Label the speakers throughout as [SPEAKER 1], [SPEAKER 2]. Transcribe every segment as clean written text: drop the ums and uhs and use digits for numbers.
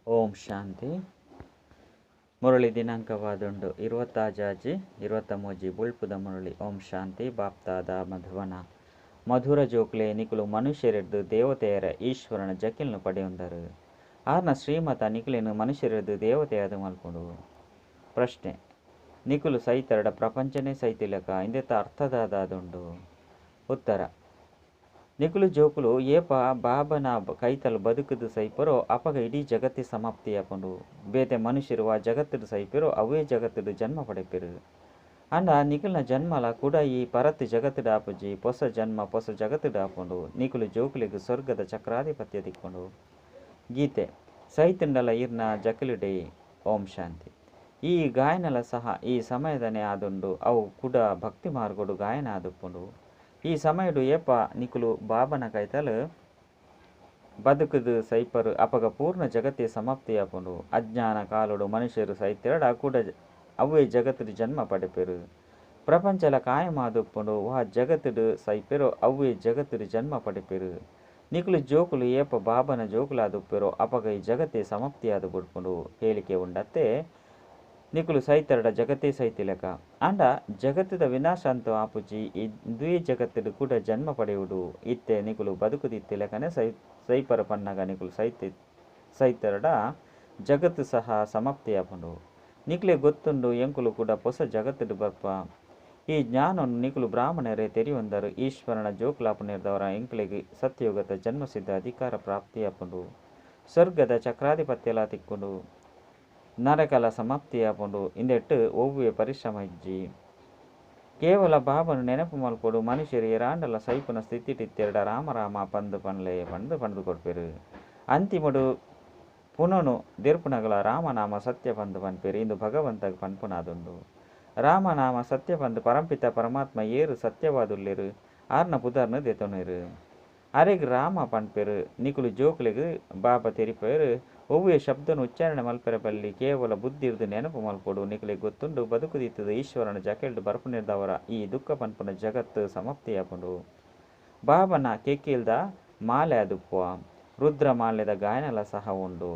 [SPEAKER 1] ಓಂ ಶಾಂತಿ. ಮುರಳಿ ದಿನಾಂಕವಾದುಂಡು 20 ಜಾಜಿ 23 ಬುಳ್ಪುದ ಮುರಳಿ. ಓಂ ಶಾಂತಿ. ಬಾಪ್ತಾದ ಮಧುವನ ಮಧುರ ಜೋಕ್ಲೆ ನಿಕುಲು ಮನುಷ್ಯರೆಡ್ದು ದೇವತೆಯರ ಈಶ್ವರನ ಜಕಿಲ್ನು ಪಡೆಯುಂದರು. ಆರ್ನ ಶ್ರೀಮತ ನಿಕುಲೇನು ಮನುಷ್ಯರೆಡ್ದು ದೇವತೆಯಾದ ಮಲ್ಪುಂಡು. ಪ್ರಶ್ನೆ: ನಿಕುಲು ಸೈತರಡ ಪ್ರಪಂಚನೇ ಸೈತಿಲಕ ಇಂದೆತ್ತ ಅರ್ಥದಾದುಂಡು. ಉತ್ತರ: ನಿಕುಲು ಜೋಕುಲು ಏಪ ಬಾಬನ ಕೈತಲು ಬದುಕುದು ಸೈಪರೋ ಅಪಗ ಇಡೀ ಜಗತ್ತಿ ಸಮಾಪ್ತಿ ಆಪುಂಡು. ಬೇತೆ ಮನುಷ್ಯರು ಆ ಜಗತ್ತುಡು ಸೈಪೆರೋ ಅವೇ ಜಗತ್ತುಡು ಜನ್ಮ ಪಡೆಪೆರು. ಅಂಡ ನಿಕುಲ್ನ ಜನ್ಮಲ ಕೂಡ ಈ ಪರತ್ತು ಜಗತ್ತುಡು ಆಪುಜಿ ಹೊಸ ಜನ್ಮ ಹೊಸ ಜಗತ್ತುಡು ಆಪುಂಡು. ನಿಕುಲು ಜೋಕುಲಿಗೆ ಸ್ವರ್ಗದ ಚಕ್ರಾಧಿಪತ್ಯ ದಿಕ್ಕೊಂಡು. ಗೀತೆ: ಸೈತಂಡಲ ಇರ್ನ ಜಕಲುಡೆ. ಓಂ ಶಾಂತಿ. ಈ ಗಾಯನಲ ಸಹ ಈ ಸಮಯದನೆ ಆದುಂಡು. ಅವು ಕೂಡ ಭಕ್ತಿ ಮಾರ್ಗೋಡು ಗಾಯನ ಆದುಪ್ಪುಂಡು. ಈ ಸಮಯಡು ಏಪ ನಿಕುಲು ಬಾಬನ ಕೈತಲು ಬದುಕುದು ಸೈಪರು ಅಪಗ ಪೂರ್ಣ ಜಗತ್ತೇ ಸಮಾಪ್ತಿ ಆಪುಂಡು. ಅಜ್ಞಾನ ಕಾಲುಡು ಮನುಷ್ಯರು ಸೈತಿರಡ ಕೂಡ ಅವೇ ಜಗತ್ತುಡು ಜನ್ಮ ಪಡೆಪೆರು. ಪ್ರಪಂಚಲ ಕಾಯಮಾದುಪ್ಪುಂಡು. ವಾ ಜಗತ್ತುಡು ಸೈಪೆರೋ ಅವೇ ಜಗತ್ತುಡು ಜನ್ಮ ಪಡೆಪೆರು. ನಿಕುಲು ಜೋಕುಲು ಏಪ ಬಾಬನ ಜೋಕುಲಾದುಪ್ಪೆರೋ ಅಪಗ ಈ ಜಗತ್ತೇ ಸಮಾಪ್ತಿ ಆದು ಬಿಡ್ಪುಂಡು. ಹೇಳಿಕೆ ಉಂಡತ್ತೆ ನಿಕುಲು ಸೈತರಡ ಜಗತ್ತೇ ಸೈತಿಲಕ ಅಂಡ ಜಗತ್ತದ ವಿನಾಶ ಅಂತೂ ಆಪುಜಿ ಇಂದುವೇ ಜಗತ್ತುಡು ಕೂಡ ಜನ್ಮ ಪಡೆಯುವುದು. ಇತ್ತೆ ನಿಕುಲು ಬದುಕುದಿತ್ತಿಲಕನೆ ಸೈಪರ ಪನ್ನಗ ನಿಕುಲು ಸೈತರಡ ಜಗತ್ತು ಸಹ ಸಮಾಪ್ತಿ ಆಪುಂಡು. ನಿಕುಲೆ ಗೊತ್ತುಂಡು ಎಂಕುಲು ಕೂಡ ಹೊಸ ಜಗತ್ತುಡು ಬರ್ಪ. ಈ ಜ್ಞಾನವನ್ನು ನಿಕುಲು ಬ್ರಾಹ್ಮಣರೇ ತೆರಿಯೊಂದರು. ಈಶ್ವರನ ಜೋಕುಲಾಪುನಿರ್ದವರ ಎಂಕುಲಿಗೆ ಸತ್ಯಯುಗದ ಜನ್ಮಸಿದ್ಧ ಅಧಿಕಾರ ಪ್ರಾಪ್ತಿ ಆಪುಂಡು. ಸ್ವರ್ಗದ ಚಕ್ರಾಧಿಪತ್ಯಲ ತಿಕ್ಕೊಂಡು ನರಕಲ ಸಮಾಪ್ತಿ ಆಪುಂಡು. ಇಂದೆಟ್ಟು ಒವ್ವೇ ಪರಿಶ್ರಮ ಇಜ್ಜಿ ಕೇವಲ ಬಾಬನು ನೆನಪು ಮಲ್ಪೊಡು ಮನುಷ್ಯರು ಎರಾಂಡಲ ಸೈಪುನ ಸ್ಥಿತಿಟಿತ್ತೆರಡ ರಾಮರಾಮ ಪಂದು ಪನ್ಲೆ ಪಂದು ಕೊಡ್ಪೆರು. ಅಂತಿಮಡು ಪುನನು ದೆರ್ಪುನಗಲ ರಾಮನಾಮ ಸತ್ಯ ಪಂದು ಪನ್ಪೆರು. ಇಂದು ಭಗವಂತಗ ಪನ್ಪುನಾದುಂಡು. ರಾಮನಾಮ ಸತ್ಯ ಪಂದು ಪರಂಪಿತ ಪರಮಾತ್ಮ ಏರು ಸತ್ಯವಾದುಲ್ಲೆರು ಆರ್ನ ಪುದರ್ನು ದೆತೊನೆರು. ಅರೆಗ್ ರಾಮ ಪನ್ಪೆರು. ನಿಕುಲು ಜೋಕುಲೆಗ್ ಬಾಬಾ ತೆರಿಪೆರು. ಒವ್ವೇ ಶಬ್ದನು ಉಚ್ಚಾರಣೆ ಮಲ್ಪೆರ ಬಲ್ಲಿ ಕೇವಲ ಬುದ್ಧಿರ್ದು ನೆನಪು ಮಲ್ಪೊಡು. ನಿಕುಲೆಗ್ ಗೊತ್ತುಂಡು ಬದುಕುದಿತ್ತದು ಈಶ್ವರನ ಜಕೆಲ್ಡು ಬರ್ಪುನಿರ್ದವರ ಈ ದುಃಖ ಪನ್ಪುನ ಜಗತ್ತು ಸಮಾಪ್ತಿ ಆಪುಂಡು. ಬಾಬನ ಕೆಕ್ಕಿಲ್ದ ಮಾಲೆ ಅದುಪ್ಪುವ ರುದ್ರ ಮಾಲೆದ ಗಾಯನಲ ಸಹ ಉಂಡು.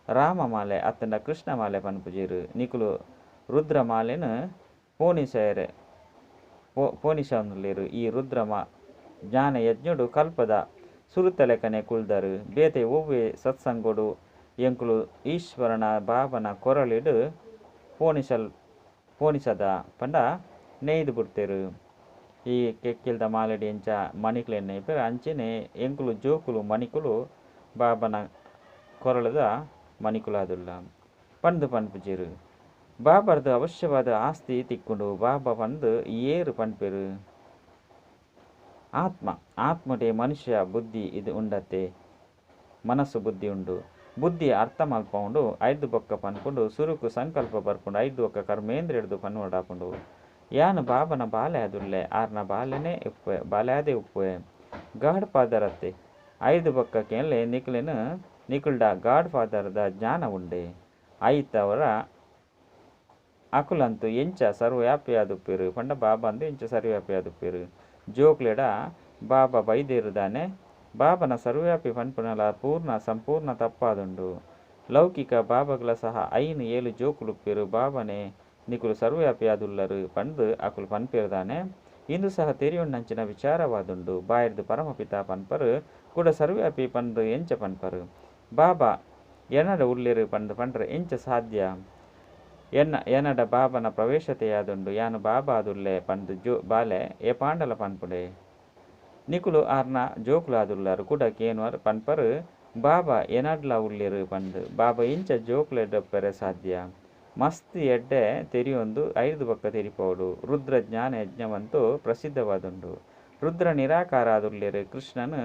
[SPEAKER 1] ರಾಮ ಮಾಲೆ ಅತ್ತಂಡ ಕೃಷ್ಣ ಮಾಲೆ ಪನ್ಪುಜೇರು. ನಿಕುಲು ರುದ್ರ ಮಾಲೆನು ಪೋಣಿಸಲೇರು. ಈ ರುದ್ರ ಜ್ಞಾನ ಯಜ್ಞುಡು ಕಲ್ಪದ ಸುರುತಲೆಕನೆ ಕುಳ್ದರು. ಬೇತೆ ಒವ್ವೇ ಸತ್ಸಂಗೊಡು ಎಂಕುಲು ಈಶ್ವರನ ಬಾಬನ ಕೊರಳಿಡು ಪೋಣಿಸದ ಪಂಡ ನೇಯ್ದು ಬಿಡ್ತೆರು. ಈ ಕೆಕ್ಕಿಲ್ದ ಮಾಲೆಡಿ ಎಂಚ ಮಣಿಕುಲೆನ್ನೆ ಪೇರು ಅಂಚೆನೆ ಎಂಕುಲು ಜೋಕುಲು ಮಣಿಕುಲು ಬಾಬನ ಕೊರಳದ ಮಣಿಕುಲಾದುಲ್ಲ ಪಂದು ಪನ್ಪುಜೆರು. ಬಾಬರ್ದು ಅವಶ್ಯವಾದ ಆಸ್ತಿ ತಿಕ್ಕುಂಡು ಬಾಬಾ ಪಂದು ಏರು ಪನ್ಪೆರು. ಆತ್ಮಡೆ ಮನುಷ್ಯ ಬುದ್ಧಿ ಇದು ಉಂಡತ್ತೆ. ಮನಸ್ಸು ಬುದ್ಧಿ ಉಂಡು. ಬುದ್ಧಿ ಅರ್ಥ ಮಲ್ಪ ಉಂಡು. ಐದು ಬೊಕ್ಕ ಪನ್ಪುಂಡು. ಸುರುಕು ಸಂಕಲ್ಪ ಬರ್ಪುಂಡು. ಐದು ಒಕ್ಕ ಕರ್ಮೇಂದ್ರ ಹಿಡ್ದು ಪನ್ನುಡಾಪುಂಡು. ಯಾನು ಬಾಬನ ಬಾಲೆ ಅದುಲ್ಲೆ ಆರ್ನ ಬಾಲೆನೇ ಉಪ್ಪೆ ಬಾಲ್ಯಾದೆ ಉಪ್ಪುವೆ ಗಾಡ್ ಫಾದರ್ ಅತ್ತೆ. ಐದು ಬೊಕ್ಕ ಕೆನ್ಲೆ ನಿಕುಲ್ಡ ಗಾಡ್ ಫಾದರ್ದ ಜ್ಞಾನ ಉಂಡೆ. ಐತವರ ಅಕುಲಂತೂ ಎಂಚ ಸರ್ವವ್ಯಾಪಿಯಾದುಪ್ಪೇರು ಪಂಡ ಬಾಬಾ ಅಂದು ಎಂಚ ಸರ್ವವ್ಯಾಪಿಯಾದುಪ್ಪೇರು. ಜೋಕ್ಲೆಡ ಬಾಬಾ ಬೈದೇರುದಾನೆ. ಬಾಬನ ಸರ್ವವ್ಯಾಪಿ ಪನ್ಪುನಲ ಸಂಪೂರ್ಣ ತಪ್ಪಾದುಂಡು. ಲೌಕಿಕ ಬಾಬಾಗಳ ಸಹ ಐನು ಏಳು ಜೋಕುಲುಪ್ಪೇರು. ಬಾಬನೇ ನಿಕುಲು ಸರ್ವವ್ಯಾಪಿಯಾದುಲ್ಲರು ಪಂದು ಅಕುಲು ಪನ್ಪೇರುದಾನೆ. ಇಂದು ಸಹ ತೆರಿಯುಂಡಂಚಿನ ವಿಚಾರವಾದುಂಡು. ಬಾಯಿರ್ದು ಪರಮಪಿತ ಪನ್ಪರು ಕೂಡ ಸರ್ವವ್ಯಾಪಿ ಪಂದು ಎಂಚ ಪನ್ಪರು. ಬಾಬಾ ಎನ್ನಡ ಉಲ್ಲೆರು ಪಂದು ಪಂಡ್ರೆ ಎಂಚ ಸಾಧ್ಯ. ಎನ್ನಡ ಬಾಬನ ಪ್ರವೇಶತೆಯಾದುಂಡು. ಯಾನು ಬಾಬಾ ಆದುಲ್ಲೆ ಪಂದು ಬಾಲೆ ಎ ಪಾಂಡಲ ಪನ್ಪುಡೆ. ನಿಕುಲು ಆರ್ನ ಜೋಕುಲಾದುಲ್ಲರು ಕೂಡ ಕೇನ್ವರ್ ಪನ್ಪರು ಬಾಬಾ ಎನಡ್ಲ ಉಲ್ಲೆರು ಪಂದು. ಬಾಬಾ ಇಂಚ ಜೋಕುಲೆಡ್ಡಪ್ಪರೆ ಸಾಧ್ಯ. ಮಸ್ತ್ ಎಡ್ಡೆ ತೆರಿಯೊಂದು ಐದು ಬೊಕ್ಕ ತೆರಿಪೋಡು. ರುದ್ರ ಜ್ಞಾನ ಯಜ್ಞವಂತೂ ಪ್ರಸಿದ್ಧವಾದುಂಡು. ರುದ್ರ ನಿರಾಕಾರ ಆದುಲ್ಲೆರು. ಕೃಷ್ಣನು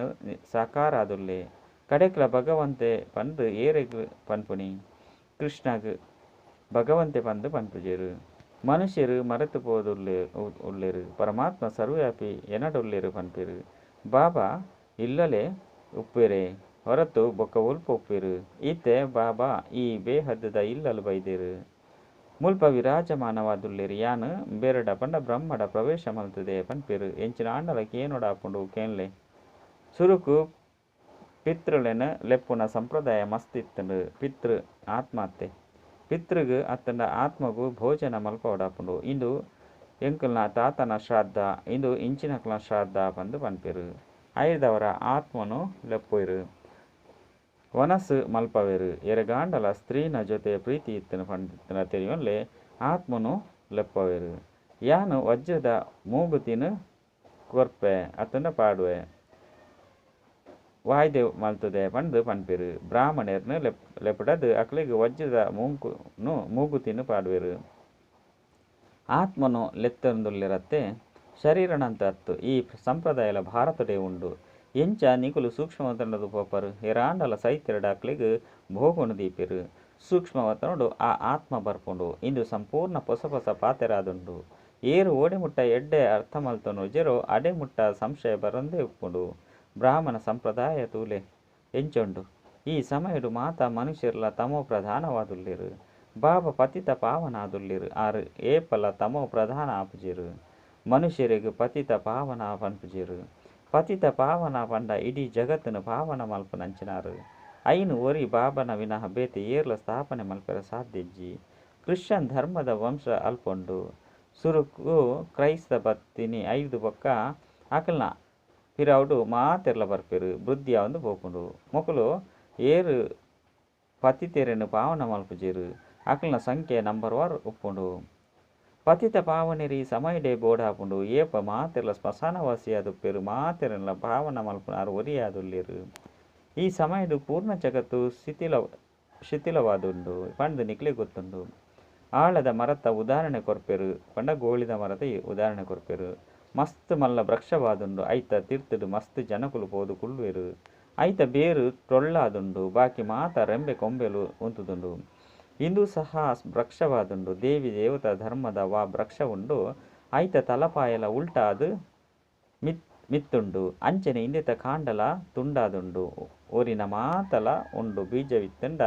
[SPEAKER 1] ಸಾಕಾರ ಆದುಲ್ಲೆ. ಕಡೆಕ್ಲ ಭಗವಂತೆ ಪಂದು ಏರೆಗ್ ಪನ್ಪುನಿ. ಕೃಷ್ಣಗ್ ಭಗವಂತೆ ಪಂದು ಪನ್ಪುಜೆರು. ಮನುಷ್ಯರು ಮರೆತು ಉಲ್ಲೆರು. ಪರಮಾತ್ಮ ಸರ್ವವ್ಯಾಪಿ ಎನಡುಲ್ಲೆರು ಪನ್ಪೆರು. ಬಾಬಾ ಇಲ್ಲಲೆ ಉಪ್ಪೆರೆ ಹೊರತು ಬೊಕ್ಕ ಉಲ್ಪ ಉಪ್ಪೆರು. ಇತ್ತೆ ಬಾಬಾ ಈ ಬೇಹದ್ದದ ಇಲ್ಲಲು ಬೈದೆರು. ಮುಲ್ಪ ವಿರಾಜಮಾನವಾದುಲ್ಲೆರು. ಯಾನು ಬೆರಡ ಪಂಡ ಬ್ರಹ್ಮಡ ಪ್ರವೇಶ ಮಲ್ತದೆ ಪನ್ಪೆರು. ಎಂಚಿನ ಆಂಡಲ ಕೇನೊಡಾಪುಂಡು ಕೇನ್ಲೆ ಸುರುಕು ಪಿತೃಲೆನ ಲೆಪ್ಪುನ ಸಂಪ್ರದಾಯ ಮಸ್ತಿತ್ತಂಡು ಪಿತೃ ಆತ್ಮಹತ್ಯೆ ಪಿತೃಗ್ ಅತ್ತಂಡ ಆತ್ಮಗೂ ಭೋಜನ ಮಲ್ಪವಡಾಪುಂಡು ಇಂದು ಎಂಕಲ್ನ ತಾತನ ಶ್ರಾದ್ದ ಇಂದು ಇಂಚಿನಕ್ಲ ಶ್ರಾದ್ದ ಪಂದು ಪನ್ಪೆರು ಐದವರ ಆತ್ಮನು ಲೆಪ್ಪೊಯ್ರು ವನಸ್ಸು ಮಲ್ಪವೆರು ಎರೆಗಾಂಡಲ ಸ್ತ್ರೀನ ಜೊತೆ ಪ್ರೀತಿ ಇತ್ತನ ಪಂಡಿತನ ತೆರೆಯೋನ್ಲೆ ಆತ್ಮನು ಲೆಪ್ಪವೆರು ಯಾನು ವಜ್ರದ ಮೂಗುತಿನ ಕೊರ್ಪೆ ಅತ್ತಂಡ ಪಾಡುವೆ ವಾಯ್ದೆ ಮಲ್ತದೆ ಪಂದು ಪನ್ಪೆರು ಬ್ರಾಹ್ಮಣರ್ನ ಲೆಪ್ಪಡದು ಅಕ್ಲಿಗೆ ವಜ್ರದ ಮೂಗುತಿನ ಪಾಡುವೆರು ಆತ್ಮನು ಲೆತ್ತಂದುಲ್ಲಿರತ್ತೆ ಶರೀರನಂತ ಅತ್ತು ಈ ಸಂಪ್ರದಾಯಲ ಭಾರತಡೆ ಉಂಡು ಎಂಚ ನಿಕುಲು ಸೂಕ್ಷ್ಮವತನದು ಪೋಪರು ಎರಾಂಡಲ ಸೈತ್ಯರಡಾಕ್ಲಿಗೆ ಭೋಗುಣು ದೀಪಿರು ಸೂಕ್ಷ್ಮವತನುಡು ಆ ಆತ್ಮ ಬರ್ಪುಂಡು ಇಂದು ಸಂಪೂರ್ಣ ಪೊಸ ಪೊಸ ಪಾತೆರಾದುಂಡು ಏರು ಓಡಿಮುಟ್ಟ ಎಡ್ಡೆ ಅರ್ಥ ಮಲ್ತನು ಜೆರೋ ಅಡೆಮುಟ್ಟ ಸಂಶಯ ಬರಂದೇ ಉಪ್ಪುಂಡು ಬ್ರಾಹ್ಮಣ ಸಂಪ್ರದಾಯ ತೂಲೆ ಎಂಚುಂಡು ಈ ಸಮಯಡು ಮಾತ ಮನುಷ್ಯರ್ಲ ತಮೋ ಪ್ರಧಾನವಾದುಲ್ಲಿರು ಬಾಬ ಪತಿತ ಪಾವನಾದುಲ್ಲಿರು ಆರು ಏಪಲ ತಮೋ ಪ್ರಧಾನ ಆಪುಜಿರು ಮನುಷ್ಯರಿಗೆ ಪತಿತ ಪಾವನ ಪನ್ಪುಜಿರು ಪತಿತ ಪಾವನ ಪಂಡ ಇಡೀ ಜಗತ್ತನ್ನು ಪಾವನ ಮಲ್ಪನಂಚಿನಾರು ಐನು ಒರಿ ಬಾಬನ ವಿನಃ ಬೇತೆ ಏರ್ಲ ಸ್ಥಾಪನೆ ಮಲ್ಪರ ಸಾಧ್ಯಜ್ಜಿ ಕ್ರಿಶ್ಚಿಯನ್ ಧರ್ಮದ ವಂಶ ಅಲ್ಪೊಂಡು ಸುರುಕು ಕ್ರೈಸ್ತ ಬತ್ತಿನಿ ಐದು ಬೊಕ್ಕ ಅಕಲ್ನ ಪಿರೌಡು ಮಾತೆರ್ಲ ಬರ್ಪೆರು ಬುದ್ಧಿಯ ಒಂದು ಪೋಪುಂಡು ಮೊಕಲು ಏರು ಪತಿತೆರೆನು ಪಾವನ ಮಲ್ಪುಜೇರು ಅಕಲ್ನ ಸಂಖ್ಯೆ ನಂಬರ್ 1 ಉಪ್ಪುಂಡು ಪತಿತ ಪಾವನೆರಿ ಸಮಯಡೆ ಬೋಡಾಪುಂಡು ಏಪ ಮಾತೆರ್ಲ ಸ್ಮಶಾನವಾಸಿಯಾದುಪ್ಪೆರು ಮಾತೆರನ್ಲ ಪಾವನ ಮಲ್ಪುನಾರು ಒರಿಯಾದುಲ್ಲೆರು ಈ ಸಮಯಡು ಪೂರ್ಣ ಜಗತ್ತು ಶಿಥಿಲವಾದುಂಡು ಪಂಡು ನಿಕ್ಲೆ ಗೊತ್ತುಂಡು ಆಳದ ಮರತ ಉದಾಹರಣೆ ಕೊರ್ಪೆರು ಪಂಡ ಗೋಳಿದ ಮರದ ಉದಾಹರಣೆ ಕೊರ್ಪೆರು ಮಸ್ತ್ ಮಲ್ಲ ವೃಕ್ಷವಾದುಂಡು ಐತ ತಿರ್ತುಡು ಮಸ್ತ್ ಜನಕುಲು ಪೋದು ಕುಳ್ಳುವೆರು ಐತ ಬೇರು ಟೊಳ್ಳಾದುಂಡು ಬಾಕಿ ಮಾತ ರೆಂಬೆ ಕೊಂಬೆಲು ಉಂತುದುಂಡು ಇಂದು ಸಹ ವೃಕ್ಷವಾದುಂಡು ದೇವಿ ದೇವತಾ ಧರ್ಮದ ವಾ ವೃಕ್ಷ ಉಂಡು ಐತ ತಲಪಾಯಲ ಉಲ್ಟಾದು ಮಿತ್ತುಂಡು ಅಂಚನೆ ಇಂದಿತ ಕಾಂಡಲ ತುಂಡಾದುಂಡು ಓರಿನ ಮಾತಲ ಉಂಡು ಬೀಜವಿತ್ತಂಡ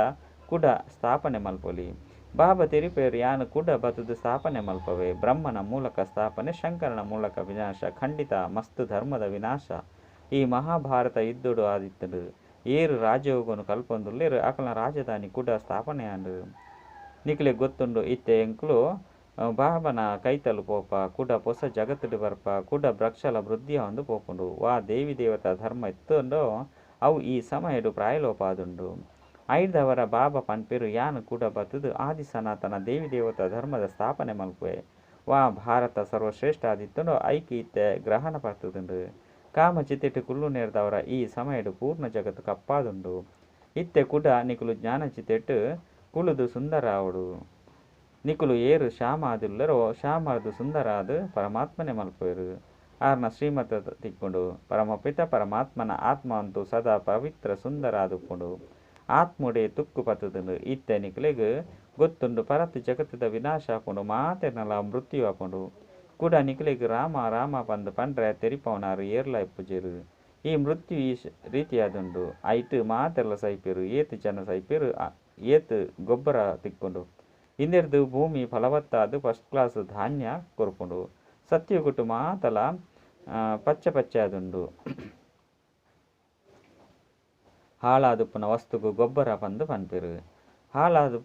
[SPEAKER 1] ಕುಡ ಸ್ಥಾಪನೆ ಮಲ್ಪೊಲಿ ಬಾಬಾ ತೆರಿಪೇರು ಯಾನು ಕೂಡ ಬತುದು ಸ್ಥಾಪನೆ ಮಲ್ಪವೆ ಬ್ರಹ್ಮನ ಮೂಲಕ ಸ್ಥಾಪನೆ ಶಂಕರನ ಮೂಲಕ ವಿನಾಶ ಖಂಡಿತ ಮಸ್ತ್ ಧರ್ಮದ ವಿನಾಶ ಈ ಮಹಾಭಾರತ ಯುದ್ಧಡು ಆದಿತ್ತಡು ಏರು ರಾಜಯೋಗನು ಕಲ್ಪೊಂದುಲ್ಲೇರು ಅಕಲ್ನ ರಾಜಧಾನಿ ಕೂಡ ಸ್ಥಾಪನೆ ಅಂಡು ನಿಕ್ಲೆ ಗೊತ್ತುಂಡು ಇತ್ತೆ ಎಂಕ್ಲು ಬಾಬನ ಕೈತಲು ಪೋಪ ಕೂಡ ಹೊಸ ಜಗತ್ತುಡು ಬರ್ಪ ಕೂಡ ವೃಕ್ಷಲ ವೃದ್ಧಿಯ ಒಂದು ಪೋಪುಂಡು ವಾ ದೇವಿ ದೇವತಾ ಧರ್ಮ ಇತ್ತುಂಡೋ ಅವು ಈ ಸಮಯಡು ಪ್ರಾಯಲೋಪಾದುಂಡು ಐದವರ ಬಾಬಾ ಪನ್ಪೆರು ಯಾನು ಕೂಡ ಬತ್ತದು ಆದಿ ಸನಾತನ ದೇವಿ ದೇವತಾ ಧರ್ಮದ ಸ್ಥಾಪನೆ ಮಲ್ಪುವೆ ವಾ ಭಾರತ ಸರ್ವಶ್ರೇಷ್ಠ ಆದಿತ್ತುಂಡು ಐಕಿ ಇತ್ತೆ ಗ್ರಹಣ ಪರ್ತದುಂಡು ಕಾಮ ಚಿತ್ತಿಟ್ಟು ಕುಲ್ಲು ನೇರ್ದವರ ಈ ಸಮಯಡು ಪೂರ್ಣ ಜಗತ್ತು ಕಪ್ಪಾದುಂಡು ಇತ್ತೆ ಕೂಡ ನಿಕುಲು ಜ್ಞಾನ ಚಿತ್ತಿಟ್ಟು ಕುಳುದು ಸುಂದರ ಅವಡು ನಿಕುಲು ಏರು ಶ್ಯಾಮ ಆದುಲ್ಲರೋ ಶ್ಯಾಮದು ಸುಂದರ ಆದು ಪರಮಾತ್ಮನೆ ಮಲ್ಪುವೆರು ಆರ್ನ ಶ್ರೀಮತ ತಿಕ್ಕೊಂಡು ಪರಮಪಿತ ಪರಮಾತ್ಮನ ಆತ್ಮ ಅಂತೂ ಸದಾ ಪವಿತ್ರ ಸುಂದರ ಆದುಕೊಂಡು ಆತ್ಮುಡೆ ತುಕ್ಕು ಪತ್ತದುಂಡು ಇತ್ತೆ ನಿಕ್ಲೆಗ್ ಗೊತ್ತುಂಡು ಪರತ್ತು ಜಗತ್ತದ ವಿನಾಶ ಆಪುಂಡು ಮಾತೆರ್ನಲ ಮೃತ್ಯು ಆಪುಂಡು ಕೂಡ ನಿಕ್ಲೆಗ್ ರಾಮ ರಾಮ ಪಂದು ಪಂಡ್ರೆ ತೆರಿಪವನಾರು ಏರ್ಲ ಇಪ್ಪುಜೆರು ಈ ಮೃತ್ಯು ಈ ರೀತಿಯಾದುಂಡು ಐಟು ಮಾತೆರ್ಲ ಸೈಪೆರು ಏತು ಜನ ಸೈಪೆರು ಏತು ಗೊಬ್ಬರ ತಿಕ್ಕೊಂಡು ಇಂದೆರ್ದು ಭೂಮಿ ಫಲವತ್ತಾದು ಫಸ್ಟ್ ಕ್ಲಾಸ್ ಧಾನ್ಯ ಕೊರ್ಪುಂಡು ಸತ್ಯಗುಟ್ಟು ಮಾತಲ ಪಚ್ಚ ಪಚ್ಚೆ ಆದುಂಡು ಹಾಳಾದುಪ್ಪುನ ವಸ್ತುಗೂ ಗೊಬ್ಬರ ಪಂದು ಪನ್ಪೆರು ಹಾಳಾದು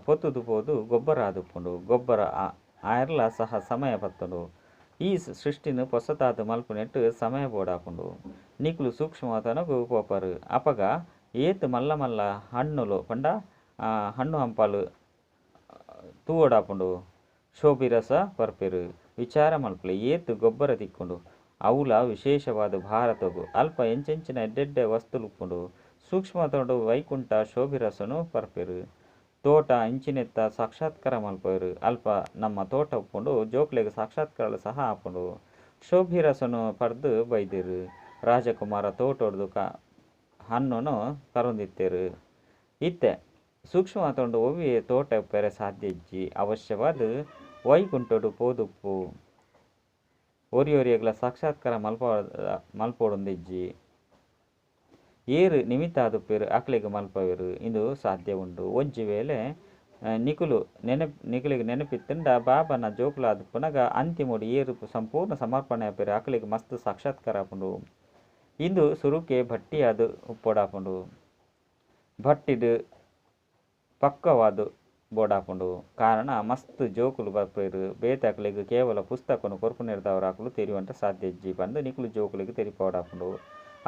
[SPEAKER 1] ಪೊತ್ತುದು ಪೋದು ಗೊಬ್ಬರ ಆದುಪ್ಪುಂಡು ಗೊಬ್ಬರ ಆಯರ್ಲ ಸಹ ಸಮಯ ಪತ್ತುಂಡು ಈ ಸೃಷ್ಟಿನು ಹೊಸತಾದು ಮಲ್ಪುನೆಟ್ಟು ಸಮಯ ಬೋಡಾಪುಂಡು ನಿಕ್ಲು ಸೂಕ್ಷ್ಮತನಗೂ ಪೋಪರು ಅಪಗ ಏತು ಮಲ್ಲ ಮಲ್ಲ ಹಣ್ಣುಲು ಪಂಡ ಹಣ್ಣು ಹಂಪಾಲು ತೂವಡಾಪುಂಡು ಶೋಭಿರಸ ಪರ್ಪೆರು ವಿಚಾರ ಮಲ್ಪಲೆ ಏತು ಗೊಬ್ಬರ ತಿಕ್ಕೊಂಡು ಅವುಲ ವಿಶೇಷವಾದ ಭಾರತಗು ಅಲ್ಪ ಎಂಚೆಂಚಿನ ಎಡ್ಡೆಡ್ಡೆ ವಸ್ತುಲುಪ್ಪುಂಡು ಸೂಕ್ಷ್ಮತೋಡು ವೈಕುಂಠ ಶೋಭಿರಸನು ಪರ್ಪೆರು ತೋಟ ಇಂಚಿನೆತ್ತ ಸಾಕ್ಷಾತ್ಕಾರ ಮಲ್ಪೆರು ಅಲ್ಪ ನಮ್ಮ ತೋಟ ಉಪ್ಪುಂಡು ಜೋಕ್ಲೆಗ್ ಸಾಕ್ಷಾತ್ಕಾರ ಸಹ ಆಪುಂಡು ಶೋಭಿರಸನು ಪರ್ದು ಬೈದಿರು ರಾಜಕುಮಾರ ತೋಟೊಡ್ದು ಹಣ್ಣುನು ಕರುಂದಿತ್ತೆರು ಇತ್ತೆ ಸೂಕ್ಷ್ಮತೋಂಡು ಒವ್ವಿಯೇ ತೋಟ ಉಪ್ಪೆರೆ ಸಾಧ್ಯ ಇಜ್ಜಿ ಅವಶ್ಯವಾದ ವೈಕುಂಠಡು ಪೋದುಪ್ಪು ಒರಿಯೊರಿಯಗ್ಲ ಸಾಕ್ಷಾತ್ಕಾರ ಮಲ್ಪೊಡೊಂದಿಜ್ಜಿ ಏರು ನಿಮಿತ್ತ ಆದುಪ್ಪೆರು ಅಕ್ಲೆಗ್ ಮಲ್ಪವೆರು ಇಂದು ಸಾಧ್ಯ ಉಂಡು ಒಂಜಿ ವೇಳೆ ನಿಕುಲಿಗೆ ನೆನಪಿತ್ತಂಡ ಬಾಬನ ಜೋಕುಲಾದುಪ್ಪುನಗ ಅಂತಿಮೋಡು ಏರು ಸಂಪೂರ್ಣ ಸಮರ್ಪಣೆ ಆಪೆರು ಅಕ್ಲೆಗ್ ಮಸ್ತ್ ಸಾಕ್ಷಾತ್ಕಾರ ಆಪುಂಡು ಇಂದು ಸುರುಕೆ ಭಟ್ಟಿ ಅದು ಉಪ್ಪೊಡಾಪುಂಡು ಭಟ್ಟಿಡು ಪಕ್ಕವಾದು ಬೋಡಾಪುಂಡು ಕಾರಣ ಮಸ್ತ್ ಜೋಕುಲು ಬರ್ಪೇರು ಬೇತಾಕ್ಲಿಗೆ ಕೇವಲ ಪುಸ್ತಕನು ಕೊರ್ಪು ನಿರ್ದವರಾಕಲು ತೆರಿಯುವಂತ ಸಾಧ್ಯ ಇಜ್ಜಿ ಬಂದು ನಿಕುಲು ಜೋಕುಲಿಗೆ ತೆರಿಪೋಡಾಪುಂಡು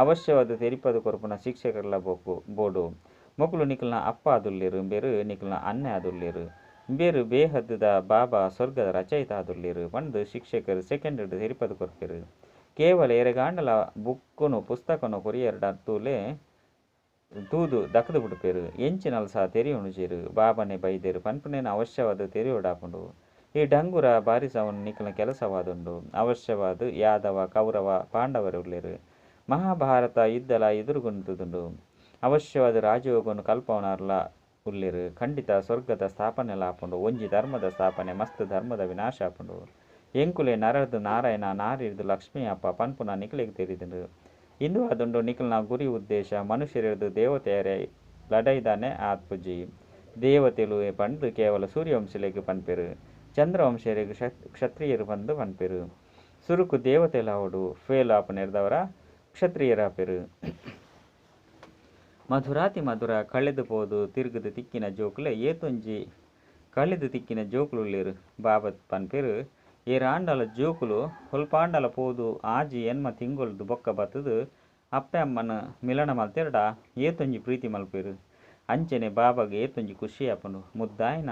[SPEAKER 1] ಅವಶ್ಯವಾದ ತೆರಿಪದು ಕೊರ್ಪುನ ಶಿಕ್ಷಕರ್ಲ ಬೋಡು ಮೊಕುಲು ನಿಕಲ್ನ ಅಪ್ಪ ಆದುಲ್ಲೇರು ಬೇರು ನಿಕಲ್ನ ಅನ್ನೆ ಆದುಲ್ಲೇರು ಬೇರು ಬೇಹದ್ದದ ಬಾಬಾ ಸ್ವರ್ಗದ ರಚಯಿತ ಆದುಲ್ಲೇರು ಬಂದು ಶಿಕ್ಷಕರು ಸೆಕೆಂಡ್ ತೆರಿಪದು ಕೊರ್ಪೇರು ಕೇವಲ ಎರೆಗಾಂಡಲ ಬುಕ್ಕುನು ಪುಸ್ತಕನು ಕೊರಿಯರ್ಡ ತೂಲೆ ತೂದು ದಕ್ಕದು ಬಿಡುಪೇರು ಎಂಚಿನಲ್ ಸಹ ತೆರಿಯುಣುಜೇರು ಬಾಬನೆ ಬೈದೇರು ಪನ್ಪುನೇನ ಅವಶ್ಯವಾದ ತೆರಿಯೋಡಾಪುಂಡು ಈ ಡಂಗುರ ಬಾರಿಸವನು ನಿಕಲ್ನ ಕೆಲಸವಾದುಂಡು ಅವಶ್ಯವಾದ ಯಾದವ ಕೌರವ ಪಾಂಡವರುಲ್ಲೇರು ಮಹಾಭಾರತ ಯುದ್ಧಲ ಎದುರುಗೊಂದುದುಂಡು ಅವಶ್ಯವಾದ ರಾಜಯೋಗನು ಕಲ್ಪವನಾರ್ಲ ಉಲ್ಲೇರು ಖಂಡಿತ ಸ್ವರ್ಗದ ಸ್ಥಾಪನೆ ಆಪುಂಡು ಒಂಜಿ ಧರ್ಮದ ಸ್ಥಾಪನೆ ಮಸ್ತ್ ಧರ್ಮದ ವಿನಾಶ ಆಪುಂಡು ಎಂಕುಲೆ ನರದು ನಾರಾಯಣ ನಾರಿರ್ದು ಲಕ್ಷ್ಮೀ ಅಪ್ಪ ಪನ್ಪುನ ನಿಕಲಿಗೆ ತೆರಿದುಂಡು ಇಂದು ಅದುಂಡು ನಿಕಲ್ನ ಗುರಿ ಉದ್ದೇಶ ಮನುಷ್ಯರಿರ್ದು ದೇವತೆಯರೇ ಲಡೈದಾನೆ ಆತ್ಪುಜಿ ದೇವತೆಲು ಪಂಡು ಕೇವಲ ಸೂರ್ಯವಂಶಲೆಗೆ ಪನ್ಪೆರು ಚಂದ್ರವಂಶರಿಗೆ ಕ್ಷತ್ರಿಯರು ಬಂದು ಪನ್ಪೆರು ಸುರುಕು ದೇವತೆಲಾವಡು ಫೇಲ್ ಆಪನೆರ್ದವರ ಕ್ಷತ್ರಿಯರಾಪೆರು ಮಧುರಾತಿ ಮಧುರ ಕಳೆದು ಪೋದು ತಿರುಗದು ತಿಕ್ಕಿನ ಜೋಕುಲೆ ಏತೊಂಜಿ ಕಳೆದು ತಿಕ್ಕಿನ ಜೋಕುಲುಲ್ಲೇರು ಬಾಬತ್ ಪನ್ಪೆರು ಏರಾಂಡಲ ಜೋಕುಲು ಹೊಲ್ಪಾಂಡಲ ಪೋದು ಆಜಿ ಎನ್ಮ ತಿಂಗೊಳ್ದು ಬೊಕ್ಕ ಬತ್ತದು ಅಪ್ಪೆ ಅಮ್ಮನ ಮಿಲನ ಮಲ್ತೆರಡ ಏತೊಂಜಿ ಪ್ರೀತಿ ಮಲ್ಪೇರು ಅಂಚನೆ ಬಾಬಾಗೆ ಏತೊಂಜಿ ಖುಷಿ ಆಪುಂಡು ಮುದ್ದಾಯ್ನ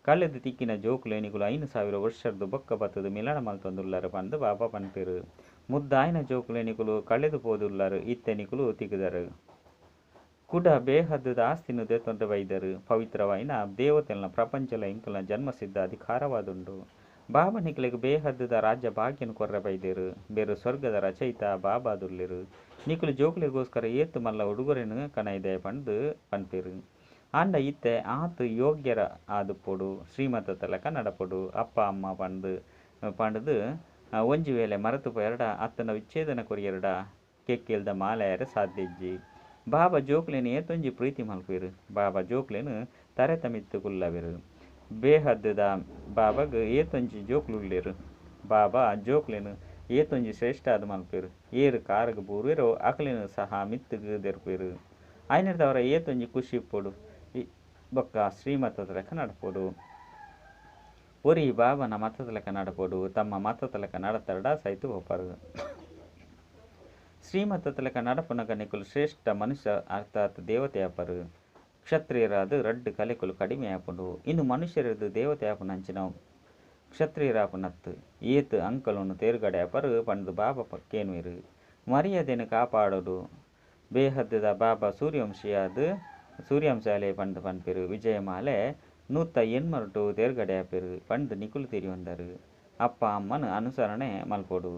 [SPEAKER 1] ಕಳೆದು ತಿಕ್ಕಿನ ಜೋಕುಲು ಎನಿಗುಲು 5,000 ವರ್ಷದ್ದು ಬೊಕ್ಕ ಬತ್ತದು ಮಿಲನ ಮಲ್ತೊಂದುಲ್ಲಾರು ಬಂದು ಬಾಬಾ ಪನ್ಪೇರು ಮುದ್ದಾಯ್ನ ಜೋಕುಲು ಎನಿಗುಲು ಕಳೆದು ಪೋದುಲ್ಲಾರು ಇತ್ತೆನಿಗುಲು ತಿಗುದರು ಕುಡ ಬೇಹದ್ದದ ಆಸ್ತಿನು ದೆತ್ತೊಂದು ಬೈದರು ಪವಿತ್ರವಾಯಿನ ದೇವತೆಲ್ನ ಪ್ರಪಂಚಲ ಇಂಕಲ್ನ ಜನ್ಮಸಿದ್ಧ ಅಧಿಕಾರವಾದುಂಡು ಬಾಬಾ ನಿಕಲಿಗೆ ಬೇಹದ್ದದ ರಾಜ್ಯ ಭಾಗ್ಯನು ಕೊರ್ರೆ ಬೈದೇರು ಬೇರು ಸ್ವರ್ಗದ ರಚಯಿತ ಬಾಬಾದುಲ್ಲೇರು ನಿಕಲು ಜೋಕುಲಿಗೋಸ್ಕರ ಏತು ಮಲ್ಲ ಉಡುಗೊರೆನು ಕನೈದೆ ಪಂಡು ಪನ್ಪೇರು ಆಂಡ ಇತ್ತೆ ಆತು ಯೋಗ್ಯರ ಆದುಪೊಡು ಶ್ರೀಮತ ತಲಕ ನಡಪೊಡು ಅಪ್ಪ ಅಮ್ಮ ಪಂಡು ಒಂಜಿ ವೇಳೆ ಮರೆತು ಎರಡ ಅತ್ತನ ವಿಚ್ಛೇದನ ಕೊರಿಯರಡ ಕೆಕ್ಕಿಲ್ದ ಮಾಲೆಯರ ಸಾಧ್ಯ ಇಜ್ಜಿ ಬಾಬಾ ಜೋಕುಲೇನು ಏತೊಂಜಿ ಪ್ರೀತಿ ಮಲ್ಪೇರು ಬಾಬಾ ಜೋಕುಲೇನು ತರೆತಮಿತ್ತು ಕುಲ್ಲವೆರು ಬೇಹದ್ದದ ಬಾಬಾಗ ಏತೊಂಜಿ ಜೋಕುಲುಲ್ಲೇರು ಬಾಬಾ ಜೋಕುಲೇನು ಏತೊಂಜಿ ಶ್ರೇಷ್ಠ ಆದ ಮಲ್ಪೇರು ಏರು ಕಾರಗ ಬೂರ್ವೆರೋ ಅಕಲೇನು ಸಹ ಮಿತ್ತುಗು ದೆರ್ಪೇರು ಐನರ್ದವರ ಏತೊಂಜಿ ಖುಷಿ ಇಪ್ಪೊಡು ಬೊಕ್ಕ ಶ್ರೀಮತದ ಲೆಕ್ಕ ನಡಪೋಡು ಒರಿ ಬಾಬನ ಮತದ ಲೆಕ್ಕ ನಡಪೋಡು ತಮ್ಮ ಮತದ ಲೆಕ್ಕ ನಡತರಡ ಸೈತು ಹೋಪರು ಶ್ರೀಮತದ ಲೆಕ್ಕ ನಡಪುನಗ ನಿಕುಲು ಶ್ರೇಷ್ಠ ಮನುಷ್ಯ ಅರ್ಥಾತ್ ದೇವತೆ ಆಪರು ಕ್ಷತ್ರಿಯರಾದು ರಡ್ಡು ಕಲೆಕುಲು ಕಡಿಮೆ ಆಪುಂಡು ಇನ್ನು ಮನುಷ್ಯರದು ದೇವತೆ ಆಪುನಂಚಿನ ಕ್ಷತ್ರಿಯರಾಪುನತ್ತು ಏತು ಅಂಕಲನ್ನು ತೇರುಗಡೆ ಆಪರು ಪಂಡು ಬಾಬಾ ಪಕ್ಕೇನುವೆರು ಮರ್ಯಾದೆನು ಕಾಪಾಡೋದು ಬೇಹದ್ದದ ಬಾಬಾ ಸೂರ್ಯವಂಶಾಲೆ ಪಂಡು ಪನ್ಪೆರು ವಿಜಯಮಾಲೆ ನೂತ್ತ ಎನ್ಮರುಟು ತೇರುಗಡೆ ಆಪೆರು ಪಂಡು ನಿಕುಲು ತಿರಿಯೊಂದರು ಅಪ್ಪ ಅಮ್ಮನ ಅನುಸರಣೆ ಮಲ್ಪೊಡು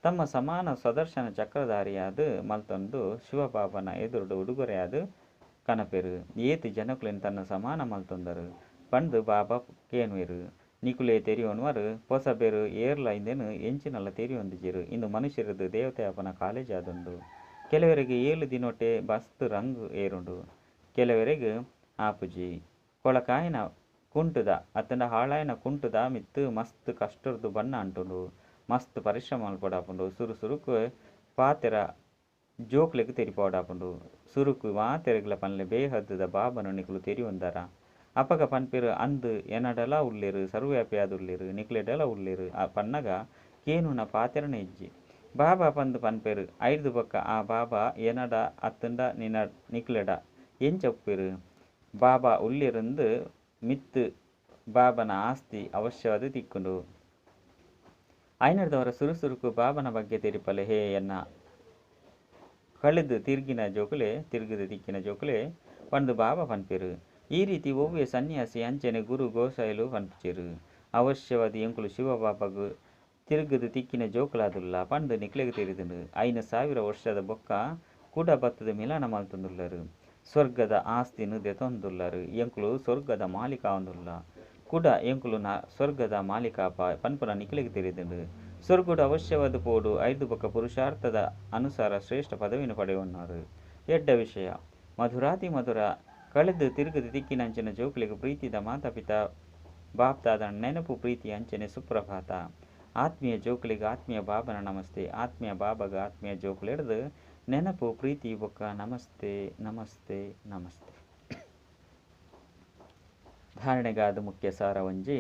[SPEAKER 1] ತಮ್ಮ ಸಮಾನ ಸ್ವದರ್ಶನ ಚಕ್ರಧಾರಿಯಾದು ಮಲ್ತೊಂದು ಶಿವಬಾಬನ ಎದುರುಡು ಉಡುಗೊರೆಯಾದು ಕನಪೆರು ಏತು ಜನಕುಲೆನು ತನ್ನ ಸಮಾನ ಮಲ್ತೊಂದರು ಪಂಡು ಬಾಬಾ ಕೇನುವೆರು ನಿಕುಲೆ ತೆರಿಯೋನ್ವರು ಹೊಸ ಬೇರು ಏರ್ಲೈಂದೆನು ಎಂಚಿನಲ್ಲ ತೆರಿಯೊಂದಿಜೆರು ಇಂದು ಮನುಷ್ಯರದು ದೇವತೆ ಅಪ್ಪನ ಕಾಲೇಜ್ ಆದುಂಡು ಕೆಲವರಿಗೆ 7 ದಿನೊಟ್ಟೆ ಮಸ್ತ್ ರಂಗು ಏರುಂಡು ಕೆಲವರಿಗೆ ಆಪುಜಿ ಕೊಳಕಾಯಿನ ಕುಂಟುದ ಅತ್ತಂಡ ಹಾಳಾಯಿನ ಕುಂಟುದ ಮಿತ್ತು ಮಸ್ತ್ ಕಷ್ಟರ್ದು ಬಣ್ಣ ಅಂಟುಂಡು ಮಸ್ತ್ ಪರಿಶ್ರಮ ಮಲ್ಪಡಾಪುಂಡು ಸುರುಕು ಪಾತೆರ ಜೋಕ್ಲೆಗ್ ತೆರಿಪೋಡಾಪುಂಡು ಸುರುಕು ಮಾತೆರೆಗ್ಲ ಪನ್ಲೆ ಬೇಹದ್ದದ ಬಾಬನು ನಿಕುಲು ತೆರಿಯೊಂದರ ಅಪಗ ಪನ್ಪೆರು ಅಂದು ಎನಡಲ ಉಲ್ಲೇರು ಸರ್ವ್ಯಾಪಿಯಾದ ಉಲ್ಲೇರು ನಿಕ್ಲೆಡಲ ಉಲ್ಲೇರು ಆ ಪನ್ನಗ ಕೇನುನ ಪಾತೆರನೆ ಇಜ್ಜಿ ಬಾಬಾ ಪಂದು ಪನ್ಪೆರು ಐದು ಬೊಕ್ಕ ಆ ಬಾಬಾ ಎನಡ ಅತ್ತಂಡ ನಿಕ್ಲೆಡ ಎಂಚಪ್ಪೆರು ಬಾಬಾ ಉಲ್ಲೇರಂದು ಮಿತ್ತು ಬಾಬನ ಆಸ್ತಿ ಅವಶ್ಯವಾದ ತಿಕ್ಕುಂಡು ಐನರ್ದವರ ಸುರುಸುರುಕು ಬಾಬನ ಬಗ್ಗೆ ತೆರಿಪಲೆ ಹೇ ಎನ್ನ ಕಳೆದು ತಿರುಗಿದ ತಿಕ್ಕಿನ ಜೋಕುಲೆ ಪಂದು ಬಾಬಾ ಪನ್ಪೆರು ಈ ರೀತಿ ಒವ್ವೆ ಸನ್ಯಾಸಿ ಅಂಚನೆ ಗುರು ಗೋಸಾಯಲು ಪನ್ಪುಚೆರು ಅವಶ್ಯವಾದ ಎಂಕುಲು ಶಿವಬಾಬಾಗು ತಿರುಗದು ತಿಕ್ಕಿನ ಜೋಕುಲಾದುಲ್ಲ ಪಂಡು ನಿಕ್ಲೆಗೆ ತೆರಿದುಂಡು 5,000 ವರ್ಷದ ಬೊಕ್ಕ ಕುಡ ಬತ್ತದ ಮಿಲನ ಮಲ್ತೊಂದುಲ್ಲರು ಸ್ವರ್ಗದ ಆಸ್ತಿನು ದೆತೊಂದುಲ್ಲರು ಎಂಕುಲು ಸ್ವರ್ಗದ ಮಾಲೀಕ ಆವೊಂದುಲ್ಲ ಕುಡ ಎಂಕುಲು ಸ್ವರ್ಗದ ಮಾಲೀಕಾಪ ಪನ್ಪುನ ನಿಕ್ಲೆಗೆ ತೆರಿದುಂಡು ಸ್ವರ್ಗುಡು ಅವಶ್ಯವಾದ ಪೋಡು 5 ಬೊಕ್ಕ ಪುರುಷಾರ್ಥದ ಅನುಸಾರ ಶ್ರೇಷ್ಠ ಪದವಿನ ಪಡೆಯುವರು ಎಡ್ಡ ವಿಷಯ ಮಧುರಾತಿ ಮಧುರ ಕಳೆದು ತಿರುಗದು ತಿಕ್ಕಿನಂಚಿನ ಜೋಕುಲಿಗೆ ಪ್ರೀತಿದ ಮಾತಾಪಿತ ಬಾಪ್ತಾದ ನೆನಪು ಪ್ರೀತಿ ಅಂಚನೆ ಸುಪ್ರಭಾತ ಆತ್ಮೀಯ ಜೋಕುಲಿಗೆ ಆತ್ಮೀಯ ಬಾಬನ ನಮಸ್ತೆ ಆತ್ಮೀಯ ಬಾಬಾಗ ಆತ್ಮೀಯ ಜೋಕುಲೆಡ್ದು ನೆನಪು ಪ್ರೀತಿ ಬೊಕ್ಕ ನಮಸ್ತೆ ನಮಸ್ತೆ ನಮಸ್ತೆ. ಧಾರಣೆಗಾದ ಮುಖ್ಯ ಸಾರ ಒಂಜಿ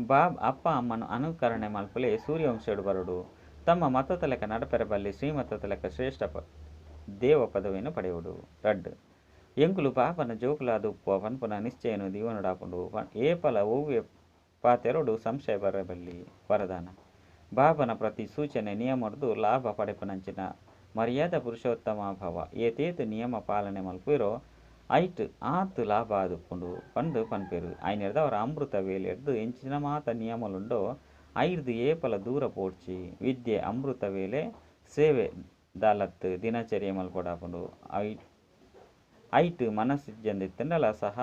[SPEAKER 1] ಬಾಬ್ ಅಪ್ಪ ಅಮ್ಮನು ಅನುಕರಣೆ ಮಲ್ಪಲೆ ಸೂರ್ಯವಂಶಡು ಬರಡು ತಮ್ಮ ಮತತಲೆಕ ನಡಪೆರಬಲ್ಲಿ ಶ್ರೀಮತತಲೆಕ ಶ್ರೇಷ್ಠ ದೇವ ಪದವಿಯನ್ನು ಪಡೆಯುವುದು. ರಡ್ ಎಂಕುಲು ಪಾಪನ ಜೋಕುಲಾದ ಉಪ್ಪು ಪನ್ಪುನ ನಿಶ್ಚಯನು ದೀವನುಡಾಪುಂಡು ಏಪಲ ಓವ್ಯ ಪಾತೆರಡು ಸಂಶಯ ಬರಬಲ್ಲಿ ವರದಾನ. ಬಾಬನ ಪ್ರತಿ ಸೂಚನೆ ನಿಯಮಡ್ದು ಲಾಭ ಪಡೆಪನಂಚಿನ ಮರ್ಯಾದ ಪುರುಷೋತ್ತಮ ಭವ ಏತೇತು ನಿಯಮ ಪಾಲನೆ ಮಲ್ಪಿರೋ ಐಟ್ ಆತ್ ಲಾಭ ಆದುಪ್ಪುಂಡು ಪಂಡು ಪನ್ಪೆರು ಐನೆರ್ದವರ ಅಮೃತ ವೇಲೆ ಎಡ್ದು ಎಂಚಿನ ಮಾತ ನಿಯಮಲುಂಡೋ ಐರ್ದು ಏಪಲ ದೂರ ಪೋಡ್ಚಿ ವಿದ್ಯೆ ಅಮೃತ ವೇಲೆ ಸೇವೆ ದಾಲತ್ ದಿನಚರ್ಯ ಮಲ್ಪೊಡಾಪುಂಡು ಐಟ್ ಮನಸ್ಸಿಜ್ಜಂದಿತ್ತಂಡಲ ಸಹ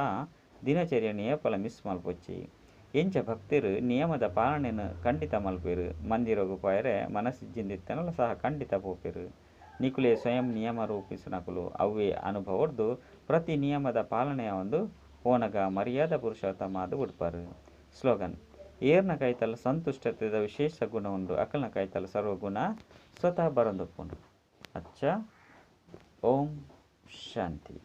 [SPEAKER 1] ದಿನಚರ್ಯನ ಏಪಲ ಮಿಸ್ ಮಲ್ಪೊಚ್ಚಿ ಎಂಚ ಭಕ್ತಿರು ನಿಯಮದ ಪಾಲನೆಯನ್ನು ಖಂಡಿತ ಮಲ್ಪೆರು ಮಂದಿರೋಗು ಪೋಯರೆ ಮನಸ್ಸಿಜ್ಜಿಂದಿತ್ತನಲ ಸಹ ಖಂಡಿತ ಪೋಪೆರು ನಿಕುಲೆ ಸ್ವಯಂ ನಿಯಮ ರೂಪಿಸಿನಕುಲು ಅವೇ ಅನುಭವಡ್ದು ಪ್ರತಿ ನಿಯಮದ ಪಾಲನೆಯ ಒಂದು ಪೋನಗ ಮರ್ಯಾದ ಪುರುಷೋತ್ತಮ ಅದು ಉಡ್ಪಾರು. ಸ್ಲೋಗನ್ ಏರ್ನ ಕೈತಲ ಸಂತುಷ್ಟತೆದ ವಿಶೇಷ ಗುಣ ಉಂಡು ಅಕಲ್ನ ಕೈತಲ ಸರ್ವಗುಣ ಸ್ವತಃ ಬರಂದುಪ್ಪುಂಡು. ಅಚ್ಚ ಓಂ ಶಾಂತಿ.